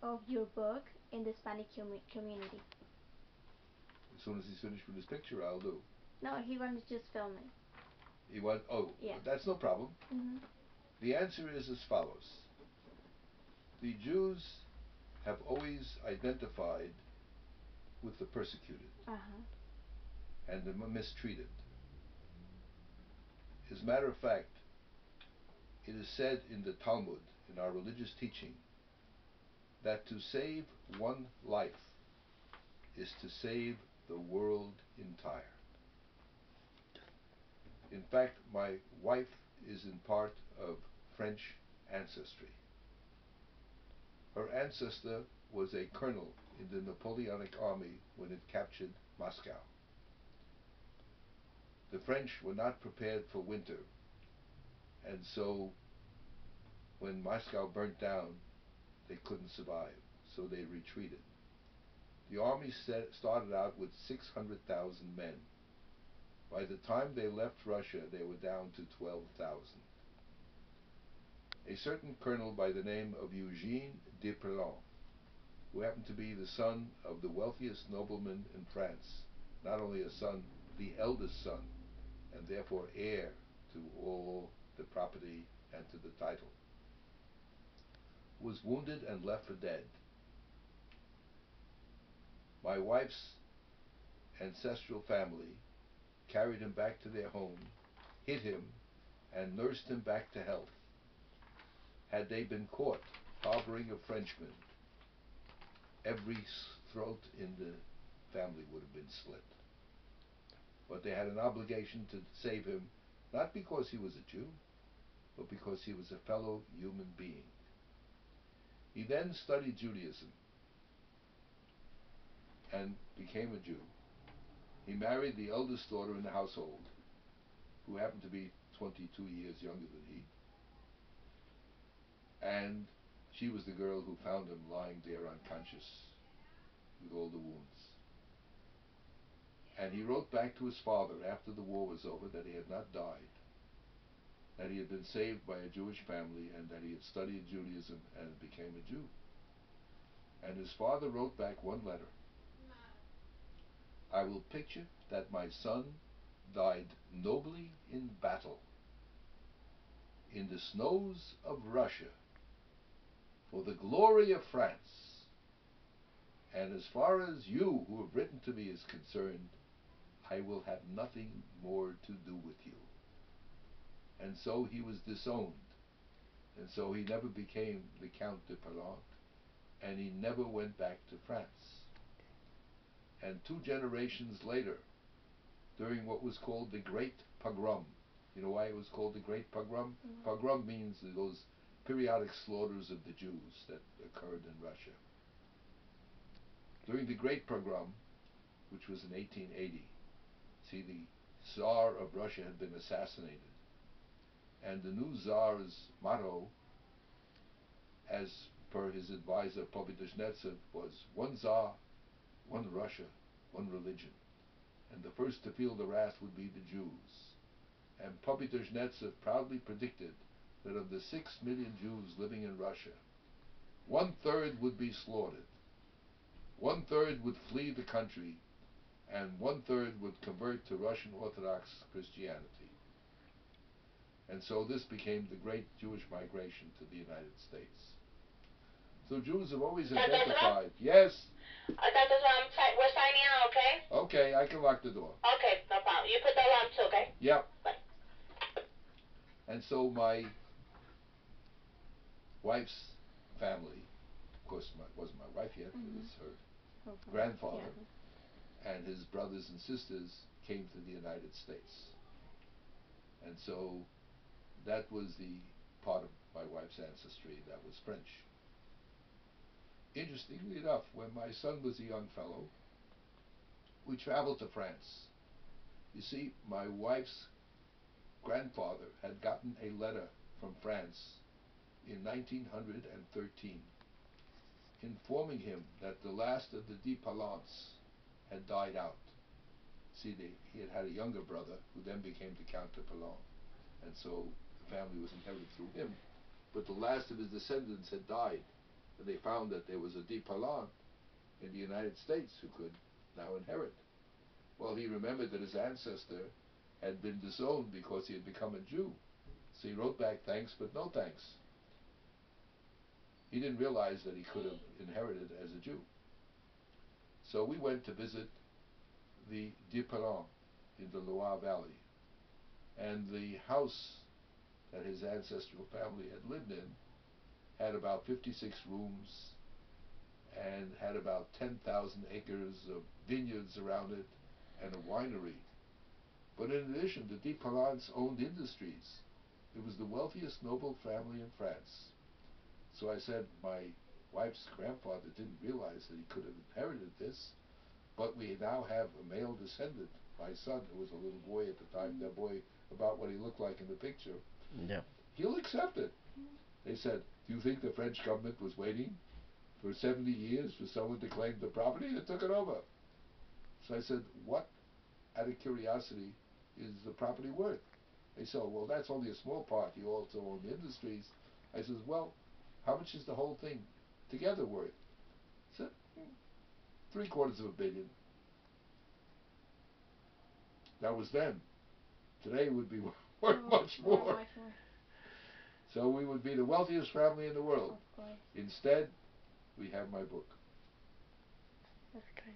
of your book in the Hispanic community. As soon as he's finished with his picture, I'll do. No, he wanted to just film it. He want? Oh, Yeah. that's no problem. The answer is as follows. The Jews have always identified with the persecuted and the mistreated. As a matter of fact, it is said in the Talmud, in our religious teaching, that to save one life is to save the world entire. In fact, my wife is in part of French ancestry. Her ancestor was a colonel in the Napoleonic Army when it captured Moscow. The French were not prepared for winter, and so when Moscow burnt down, they couldn't survive, so they retreated. The army started out with 600,000 men. By the time they left Russia, they were down to 12,000. A certain colonel by the name of Eugène de Perlon, who happened to be the son of the wealthiest nobleman in France, not only a son, the eldest son, and therefore heir to all the property and to the title, was wounded and left for dead. My wife's ancestral family carried him back to their home, hid him, and nursed him back to health. Had they been caught harboring a Frenchman, every throat in the family would have been slit. But they had an obligation to save him, not because he was a Jew, but because he was a fellow human being. He then studied Judaism and became a Jew. He married the eldest daughter in the household, who happened to be 22 years younger than he. And she was the girl who found him lying there unconscious with all the wounds. And he wrote back to his father after the war was over that he had not died, that he had been saved by a Jewish family, and that he had studied Judaism and became a Jew. And his father wrote back one letter. I will picture that my son died nobly in battle in the snows of Russia for the glory of France. And as far as you who have written to me is concerned, I will have nothing more to do with you. And so he was disowned. And so he never became the Count de Perlon, and he never went back to France. And 2 generations later, during what was called the Great Pogrom, you know why it was called the Great Pogrom? Pogrom means those periodic slaughters of the Jews that occurred in Russia. During the Great Pogrom, which was in 1880, see, the Tsar of Russia had been assassinated, and the new Tsar's motto, as per his advisor Pobedezhnetsov, was one Tsar, one Russia, one religion. And the first to feel the wrath would be the Jews. And Pobedezhnetsov proudly predicted that of the 6 million Jews living in Russia, 1/3 would be slaughtered, 1/3 would flee the country, and 1/3 would convert to Russian Orthodox Christianity. And so this became the great Jewish migration to the United States. So Jews have always identified. Yes? We're signing out, okay? Okay, I can lock the door. Okay, no problem. You put the alarm too, okay? Yep. Bye. And so my wife's family, of course, wasn't my wife yet, it was her grandfather, and his brothers and sisters came to the United States. And so that was the part of my wife's ancestry that was French. Interestingly enough, when my son was a young fellow, we traveled to France. You see, my wife's grandfather had gotten a letter from France in 1913 informing him that the last of the de Palance had died out. See, he had had a younger brother who then became the Count de Perlon, and so the family was inherited through him, but the last of his descendants had died. and they found that there was a de Palan in the United States who could now inherit. Well, he remembered that his ancestor had been disowned because he had become a Jew. So he wrote back, thanks, but no thanks. He didn't realize that he could have inherited as a Jew. So we went to visit the de Palan in the Loire Valley. And the house that his ancestral family had lived in had about 56 rooms and had about 10,000 acres of vineyards around it and a winery. But in addition, the de Palans owned industries. It was the wealthiest noble family in France. So I said, my wife's grandfather didn't realize that he could have inherited this, but we now have a male descendant, my son, who was a little boy at the time, that boy about what he looked like in the picture. Yeah. He'll accept it. They said, do you think the French government was waiting for 70 years for someone to claim the property? They took it over. So I said, what, out of curiosity, is the property worth? They said, well, that's only a small part. You also own the industries. I said, well, how much is the whole thing together worth? I said, $750 million. That was then. Today would be worth much more. Much more. So we would be the wealthiest family in the world. Of course. Instead, we have my book. That's great.